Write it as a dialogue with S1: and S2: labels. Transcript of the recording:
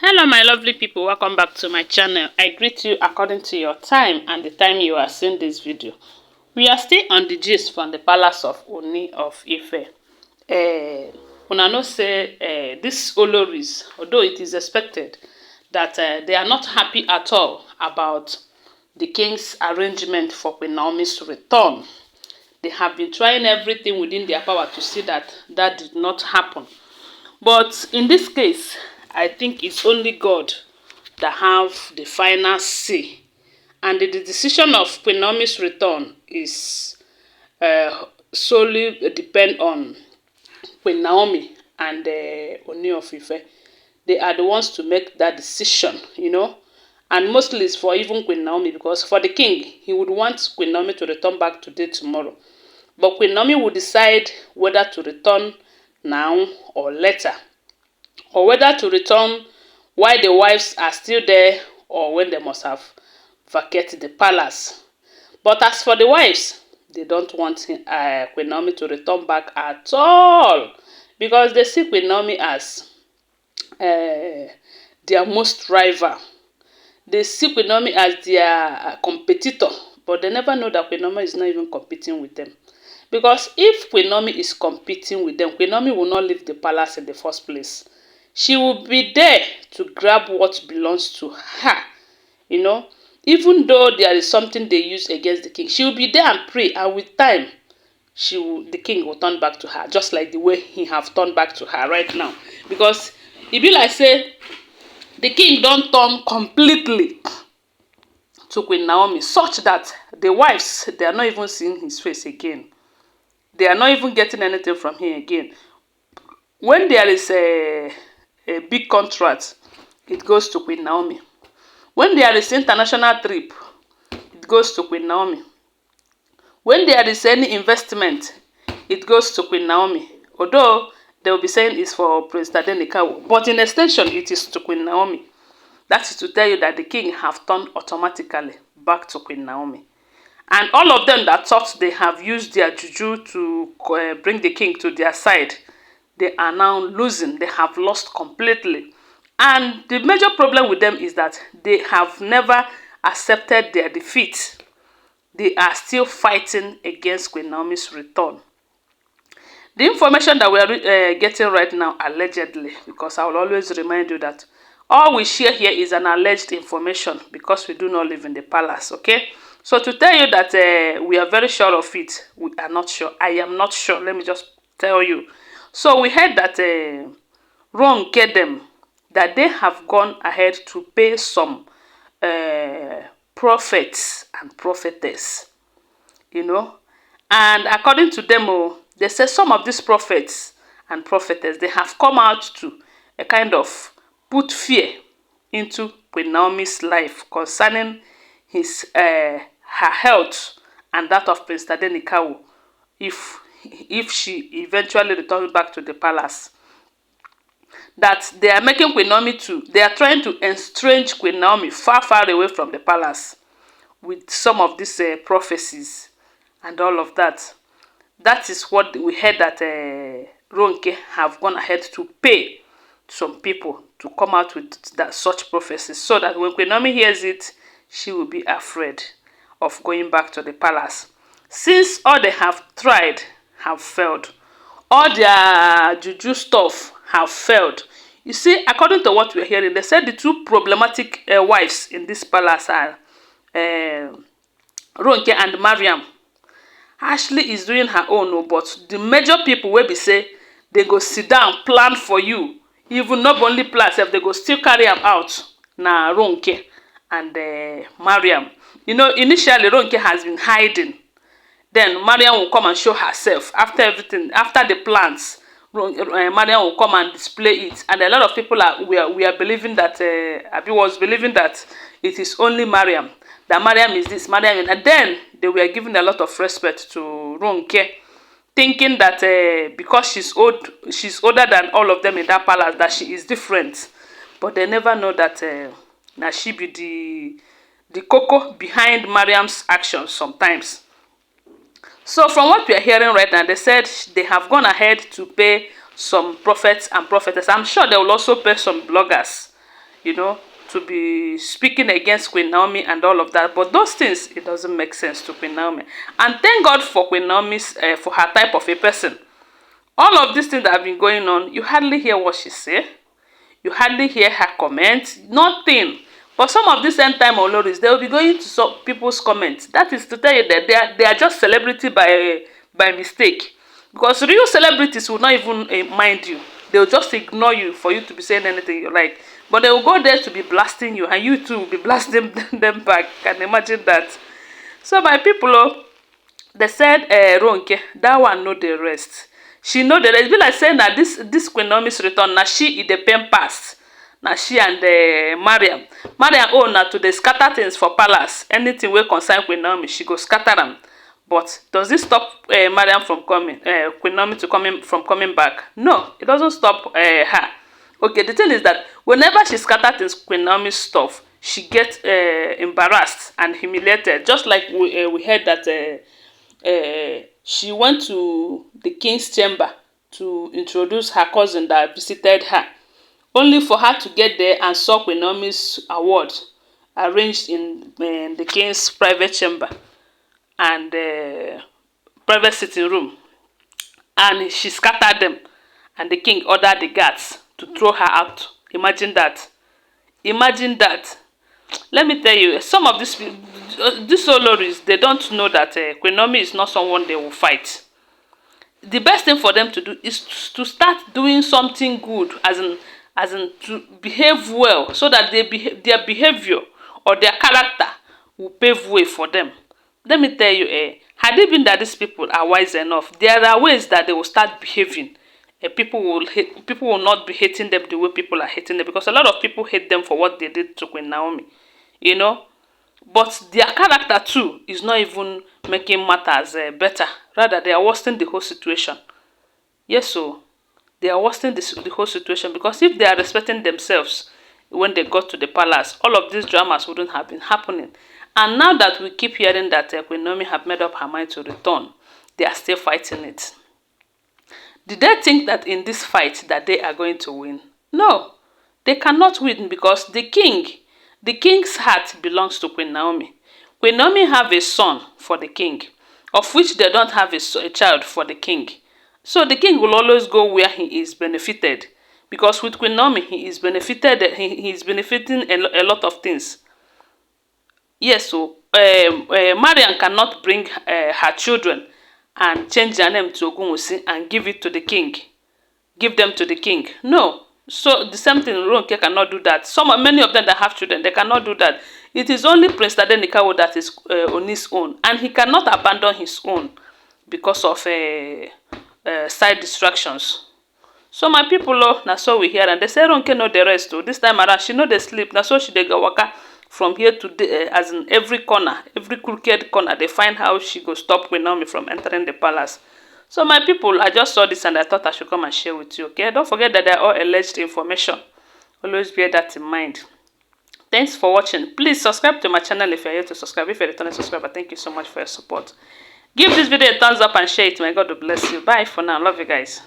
S1: Hello my lovely people, welcome back to my channel. I greet you according to your time and the time you are seeing this video. We are still on the gist from the palace of Ooni of Ife. Una know say this Olories, although it is expected that they are not happy at all about the king's arrangement for Queen Naomi's return. They have been trying everything within their power to see that that did not happen. But in this case, I think it's only God that have the final say. And the decision of Queen Naomi's return is solely depend on Queen Naomi and Ooni of Ife. They are the ones to make that decision, you know. And mostly it's for even Queen Naomi, because for the king, he would want Queen Naomi to return back today, tomorrow. But Queen Naomi will decide whether to return now or later, or whether to return while the wives are still there or when they must have vacated the palace. But as for the wives, they don't want Queen Naomi to return back at all, because they see Queen Naomi as their most rival. They see Queen Naomi as their competitor, but they never know that Queen Naomi is not even competing with them. Because if Queen Naomi is competing with them, Queen Naomi will not leave the palace in the first place. She will be there to grab what belongs to her, you know. Even though there is something they use against the king, she will be there and pray, and with time, the king will turn back to her, just like the way he have turned back to her right now. Because it be like say the king don't turn completely to Queen Naomi, such that the wives, they are not even seeing his face again. They are not even getting anything from him again. When there is a big contract, it goes to Queen Naomi. When there is international trip, it goes to Queen Naomi. When there is any investment, it goes to Queen Naomi. Although they will be saying it's for President Adenikawo, but in extension, it is to Queen Naomi. That is to tell you that the king have turned automatically back to Queen Naomi. And all of them that thought they have used their juju to bring the king to their side, they are now losing. They have lost completely. And the major problem with them is that they have never accepted their defeat. They are still fighting against Queen Naomi's return. The information that we are getting right now, allegedly, because I will always remind you that all we share here is an alleged information, because we do not live in the palace, okay? So to tell you that we are very sure of it, we are not sure. I am not sure. Let me just tell you. So we heard that Ronke them, that they have gone ahead to pay some prophets and prophetess, you know. And according to them, they say some of these prophets and prophetess, they have come out to a kind of put fear into Queen Naomi's life concerning her health and that of Prince Adenikawo if she eventually returns back to the palace. That they are making Queen Naomi they are trying to estrange Queen Naomi far, far away from the palace with some of these prophecies and all of that. That is what we heard, that Ronke have gone ahead to pay some people to come out with such prophecies, so that when Queen Naomi hears it, she will be afraid of going back to the palace. Since all they have tried have failed, all their juju stuff have failed. You see, according to what we're hearing, they said the two problematic wives in this palace are Ronke and Mariam. Ashley is doing her own, but the major people will be say they go sit down, plan for you. Even not only plan, if they go still carry them out. Na Ronke and Mariam. You know, initially Ronke has been hiding. Then Mariam will come and show herself after everything, after the plans. Mariam will come and display it, and a lot of people we are believing that Abi was believing that it is only Mariam. That Mariam is this, Mariam, and then they were giving a lot of respect to Ronke, thinking that because she's older than all of them in that palace, that she is different. But they never know that now she be the cocoa behind Mariam's actions sometimes. So from what we are hearing right now, they said they have gone ahead to pay some prophets and prophetess. I'm sure they will also pay some bloggers, you know, to be speaking against Queen Naomi and all of that. But those things, it doesn't make sense to Queen Naomi. And thank God for Queen Naomi's, for her type of a person. All of these things that have been going on, you hardly hear what she say. You hardly hear her comment. Nothing. But some of these end time Olories, they will be going to some people's comments. That is to tell you that they are just celebrity by mistake. Because real celebrities will not even mind you. They will just ignore you for you to be saying anything you like. But they will go there to be blasting you, and you too will be blasting them back. Can imagine that. So my people, oh, they said Ronke, that one know the rest. She know the rest. It be like saying that this Queen Naomi's return, now she is the pen pass. Now she and Mariam. Mariam own na to the scatter things for palace. Anything wey concern Queen Naomi, she go scatter them. But does this stop Mariam from coming, Queen Naomi from coming back? No, it doesn't stop her. Okay, the thing is that whenever she scatters things, Queen Naomi's stuff, she gets embarrassed and humiliated. Just like we heard that she went to the king's chamber to introduce her cousin that visited her, only for her to get there and saw Queen Naomi's award arranged in the king's private chamber and private sitting room, and she scattered them, and the king ordered the guards to throw her out. Imagine that. Imagine that. Let me tell you, some of these Olories, they don't know that Queen Naomi is not someone they will fight. The best thing for them to do is to start doing something good, as in to behave well, so that their behavior or their character will pave way for them. Let me tell you, had it been that these people are wise enough, there are ways that they will start behaving. People will not be hating them the way people are hating them, because a lot of people hate them for what they did to Queen Naomi, you know. But their character too is not even making matters better. Rather, they are worsening the whole situation. Yes, so they are worsening the whole situation, because if they are respecting themselves when they got to the palace, all of these dramas wouldn't have been happening. And now that we keep hearing that Queen Naomi have made up her mind to return, they are still fighting it. Did they think that in this fight that they are going to win? No, they cannot win, because the king's heart belongs to Queen Naomi. Queen Naomi have a son for the king, of which they don't have a child for the king. So the king will always go where he is benefited, because with Queen Naomi he is benefited. He is benefiting a lot of things. Yes, so Mariam cannot bring her children and change their name to Ogunwusi and give it to the king. Give them to the king. No. So the same thing, Ronke cannot do that. Many of them that have children, they cannot do that. It is only Prince Tadenikawo that is Ooni's own, and he cannot abandon his own because of side distractions. So my people, oh, na so we hear, and they say Ronke know the rest. Oh, this time around, she know they sleep. Na so she dey go waka from here to there, as in every corner, every crooked corner, they find how she go stop Queen Naomi from entering the palace. So my people, I just saw this and I thought I should come and share with you, okay? Don't forget that they are all alleged information. Always bear that in mind. Thanks for watching. Please subscribe to my channel if you're here to subscribe. If you're a returning subscriber, thank you so much for your support. Give this video a thumbs up and share it. May God bless you. Bye for now. Love you guys.